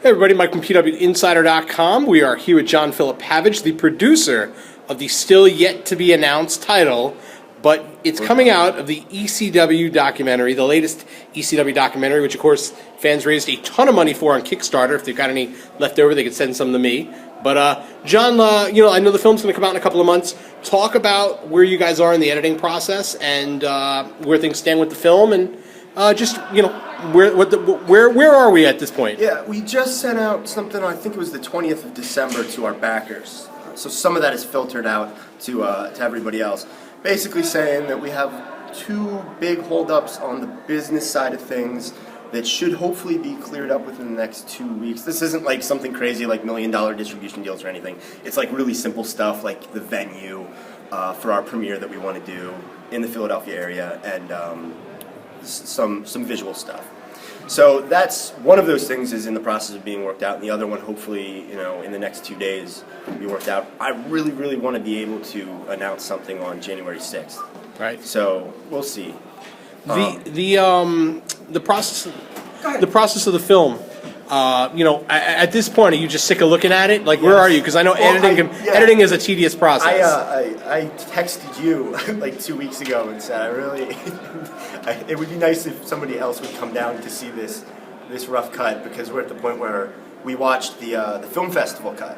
Hey everybody, Mike from PWINSIDERTV. We are here with John Philapavage, the producer of the still yet to be announced title, but it's coming out of the ECW documentary, the latest ECW documentary, which of course fans raised a ton of money for on Kickstarter. If they've got any left over, they could send some to me. But John, I know the film's going to come out in a couple of months. Talk about where you guys are in the editing process and where things stand with the film, and where are we at this point? Yeah, we just sent out something, I think it was the 20th of December, to our backers. So some of that is filtered out to everybody else. Basically saying that we have two big holdups on the business side of things that should hopefully be cleared up within the next 2 weeks. This isn't like something crazy like $1 million distribution deals or anything. It's like really simple stuff like the venue for our premiere that we want to do in the Philadelphia area, and some visual stuff. So that's one of those things is in the process of being worked out, and the other one hopefully, in the next 2 days will be worked out. I really, really want to be able to announce something on January 6th. Right. So we'll see. The process of the film. At this point, are you just sick of looking at it? Like, where are you? Because I know editing is a tedious process. I texted you like 2 weeks ago and said it would be nice if somebody else would come down to see this rough cut, because we're at the point where we watched the film festival cut,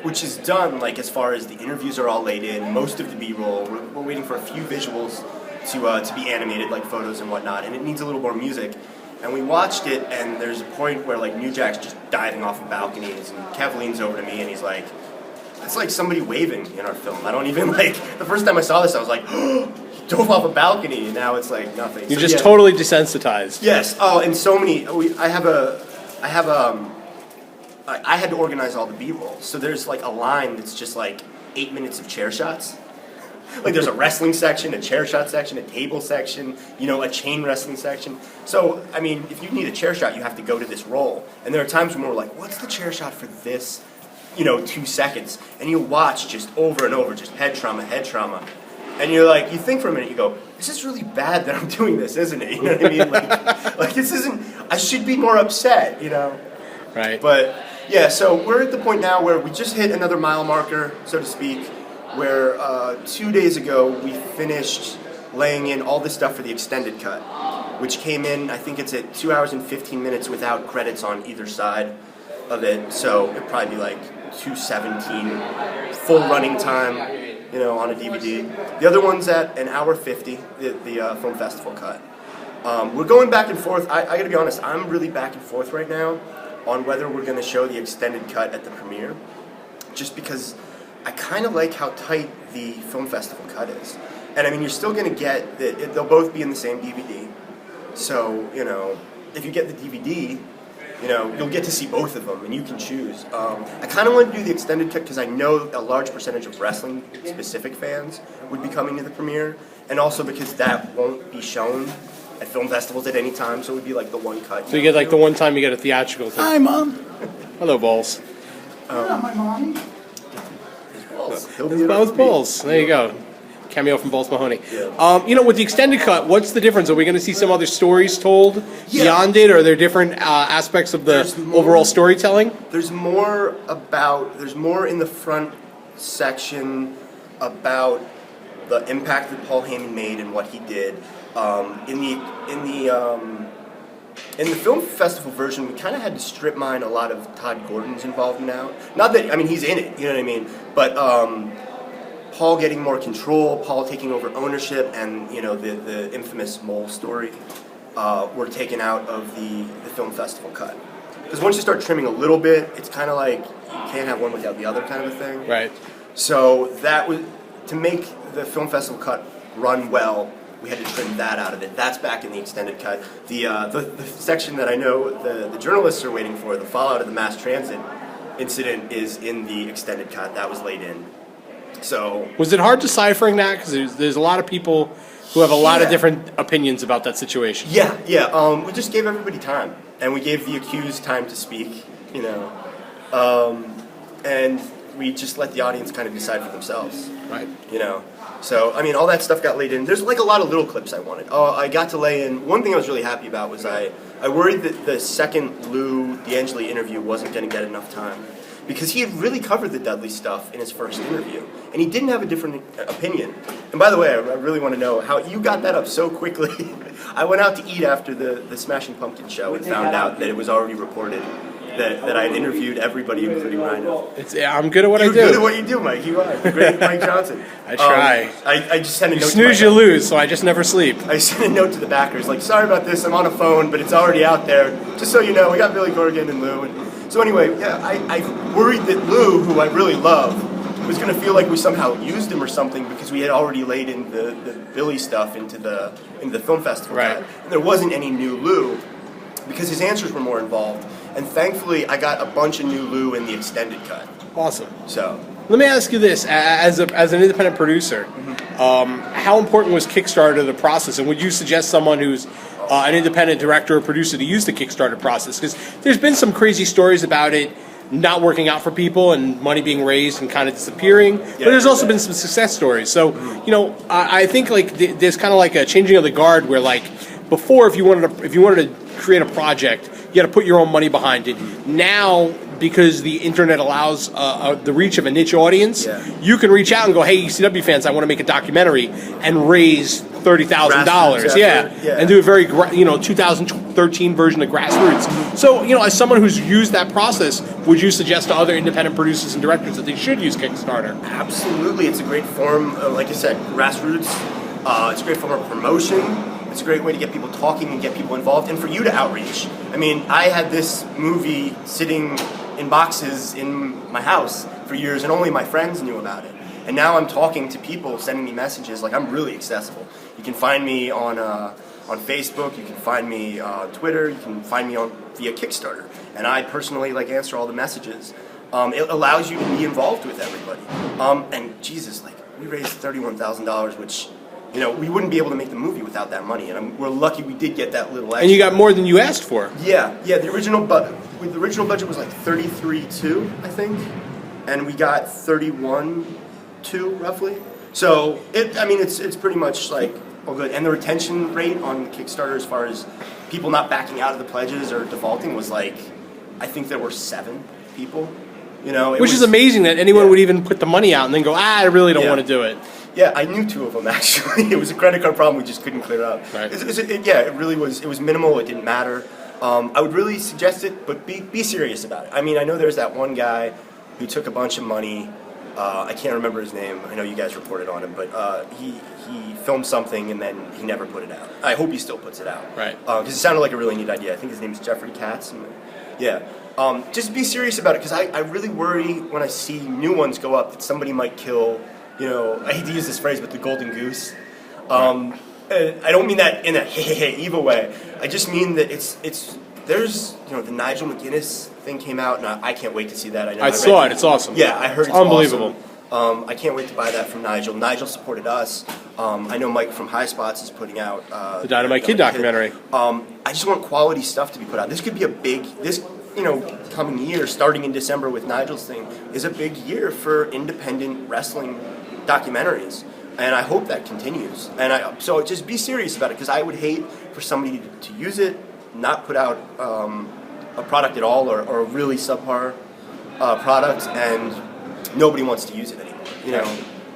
which is done. Like, as far as the interviews are all laid in, most of the B-roll. We're waiting for a few visuals to be animated, like photos and whatnot, and it needs a little more music. And we watched it, and there's a point where like New Jack's just diving off of balconies, and Kev leans over to me and he's like, "It's like somebody waving in our film." I don't even like. The first time I saw this, I was like, "Oh, he dove off a balcony," and now it's like nothing. You're just totally desensitized. Yes. Oh, and so many. I had to organize all the B-roll, so there's like a line that's just like 8 minutes of chair shots. Like, there's a wrestling section, a chair shot section, a table section, a chain wrestling section. So, I mean, if you need a chair shot, you have to go to this roll. And there are times when we're like, what's the chair shot for this, 2 seconds? And you watch just over and over, just head trauma. And you're like, you think for a minute, you go, this is really bad that I'm doing this, isn't it? You know what I mean? Like this isn't, I should be more upset, Right. But, yeah, so we're at the point now where we just hit another mile marker, so to speak, where 2 days ago we finished laying in all the stuff for the extended cut, which came in, I think it's at 2 hours and 15 minutes without credits on either side of it, so it'd probably be like 2:17 full running time, on a DVD. The other one's at an hour 50, the film festival cut. We're going back and forth. I gotta be honest, I'm really back and forth right now on whether we're gonna show the extended cut at the premiere, just because I kind of like how tight the film festival cut is. And I mean, you're still going to get that they'll both be in the same DVD. So, if you get the DVD, you'll get to see both of them, and you can choose. I kind of want to do the extended cut because I know a large percentage of wrestling-specific fans would be coming to the premiere, and also because that won't be shown at film festivals at any time, so it would be like the one cut. So you get like the one time you get a theatrical thing. Hi, Mom. Hello, Balls. My mommy. Balls. Balls. There you go. Cameo from Balls Mahoney. Yeah. With the extended cut, what's the difference? Are we going to see some other stories told beyond it, or are there different aspects of the overall storytelling? There's more in the front section about the impact that Paul Heyman made and what he did. In the film festival version, we kind of had to strip mine a lot of Todd Gordon's involvement out. Not that, I mean, he's in it, you know what I mean? But Paul getting more control, Paul taking over ownership, and, the infamous mole story were taken out of the film festival cut. Because once you start trimming a little bit, it's kind of like you can't have one without the other kind of a thing. Right. So that was, to make the film festival cut run well, we had to trim that out of it. That's back in the extended cut. The section that I know the journalists are waiting for, the fallout of the mass transit incident, is in the extended cut. That was laid in. So was it hard deciphering that? Because there's a lot of people who have a lot of different opinions about that situation. Yeah. We just gave everybody time, and we gave the accused time to speak. And we just let the audience kind of decide for themselves. Right. You know, so I mean, all that stuff got laid in. There's like a lot of little clips I wanted. I got to lay in. One thing I was really happy about was I worried that the second Lou D'Angeli interview wasn't going to get enough time, because he had really covered the Dudley stuff in his first interview, and he didn't have a different opinion. And by the way, I really want to know how you got that up so quickly. I went out to eat after the Smashing Pumpkins show and found out that it was already reported that I had interviewed everybody, including Rhino. I'm good at what I do. You're good at what you do, Mike. You are. The great Mike Johnson. I try. I just sent a note. Snooze, you lose, so I just never sleep. I sent a note to the backers, like, sorry about this, I'm on a phone, but it's already out there. Just so you know, we got Billy Corgan and Lou. And so anyway, yeah, I worried that Lou, who I really love, was going to feel like we somehow used him or something, because we had already laid in the Billy stuff into the film festival. Right. And there wasn't any new Lou, because his answers were more involved. And thankfully, I got a bunch of new Lou in the extended cut. Awesome. So let me ask you this: as an independent producer, how important was Kickstarter to the process? And would you suggest someone who's an independent director or producer to use the Kickstarter process? Because there's been some crazy stories about it not working out for people and money being raised and kind of disappearing. But there's also been some success stories. So you know, I think like there's kind of like a changing of the guard where like before, if you wanted to create a project, you got to put your own money behind it. Now, because the internet allows the reach of a niche audience, you can reach out and go, "Hey, ECW fans, I want to make a documentary," and raise $30,000. And do a very 2013 version of Grassroots. So, you know, as someone who's used that process, would you suggest to other independent producers and directors that they should use Kickstarter? Absolutely, it's a great form. Like I said, Grassroots. It's a great form of promotion. It's a great way to get people talking and get people involved, and for you to outreach. I mean, I had this movie sitting in boxes in my house for years, and only my friends knew about it. And now I'm talking to people, sending me messages. Like, I'm really accessible. You can find me on Facebook. You can find me on Twitter. You can find me via Kickstarter. And I personally answer all the messages. It allows you to be involved with everybody. And Jesus, we raised $31,000, which, you know, we wouldn't be able to make the movie without that money, and we're lucky we did get that little extra. And you got more than you asked for. Yeah. The original budget was like $33.2, I think, and we got $31.2 roughly. So it's pretty much like all good. And the retention rate on Kickstarter, as far as people not backing out of the pledges or defaulting, was I think there were 7 people. You know, which is amazing that anyone would even put the money out and then go, I really don't want to do it. Yeah, I knew 2 of them actually. It was a credit card problem we just couldn't clear up. Right. It really was. It was minimal. It didn't matter. I would really suggest it, but be serious about it. I mean, I know there's that one guy who took a bunch of money. I can't remember his name. I know you guys reported on him, but he filmed something and then he never put it out. I hope he still puts it out. Right. Because it sounded like a really neat idea. I think his name is Jeffrey Katz. Just be serious about it, because I really worry when I see new ones go up that somebody might kill. You know, I hate to use this phrase, but the golden goose. I don't mean that in a evil way. I just mean that there's the Nigel McGuinness thing came out, and I can't wait to see that. I saw it. It's awesome. Yeah, I heard it's unbelievable. Awesome. I can't wait to buy that from Nigel. Nigel supported us. I know Mike from High Spots is putting out the Dynamite Kid documentary. I just want quality stuff to be put out. This could be coming year, starting in December with Nigel's thing, is a big year for independent wrestling documentaries, and I hope that continues. And so just be serious about it, because I would hate for somebody to use it, not put out a product at all, or a really subpar product, and nobody wants to use it anymore. You know,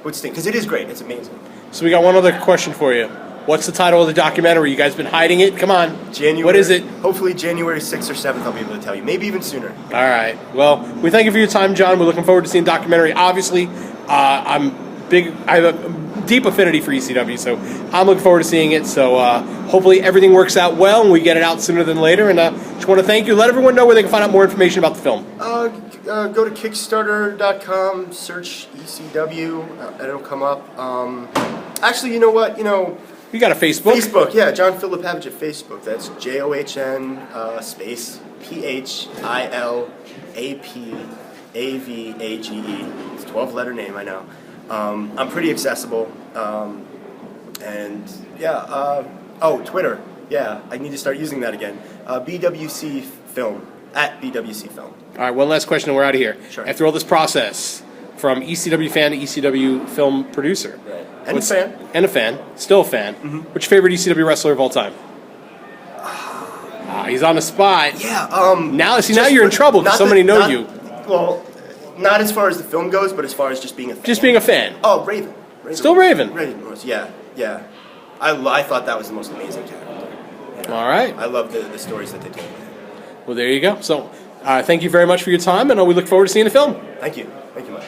would stink, because it is great. It's amazing. So we got one other question for you. What's the title of the documentary? You guys been hiding it? Come on. January. What is it? Hopefully January 6th or 7th I'll be able to tell you. Maybe even sooner. All right. Well, we thank you for your time, John. We're looking forward to seeing the documentary. Obviously, I have a deep affinity for ECW, so I'm looking forward to seeing it. So hopefully everything works out well and we get it out sooner than later. And just want to thank you. Let everyone know where they can find out more information about the film. Go to Kickstarter.com, search ECW, it'll come up. Actually, you know what? You got a Facebook? Facebook, yeah, John Philapavage at Facebook. That's JOHN space PHILAPAVAGE. It's a 12-letter name, I know. I'm pretty accessible. Twitter. Yeah, I need to start using that again. BWC Film, at BWC Film. All right, one last question and we're out of here. Sure. After all this process, from ECW fan to ECW film producer. Right. And a fan. And a fan. Still a fan. What's your favorite ECW wrestler of all time? He's on the spot. Yeah. Now you're in trouble because somebody know you. Well, not as far as the film goes, but as far as just being a fan. Just being a fan. Oh, Raven. Still Raven. Raven was, yeah. I thought that was the most amazing character. Yeah. All right. I love the stories that they told. Well, there you go. So, thank you very much for your time, and we look forward to seeing the film. Thank you. Thank you, Mike.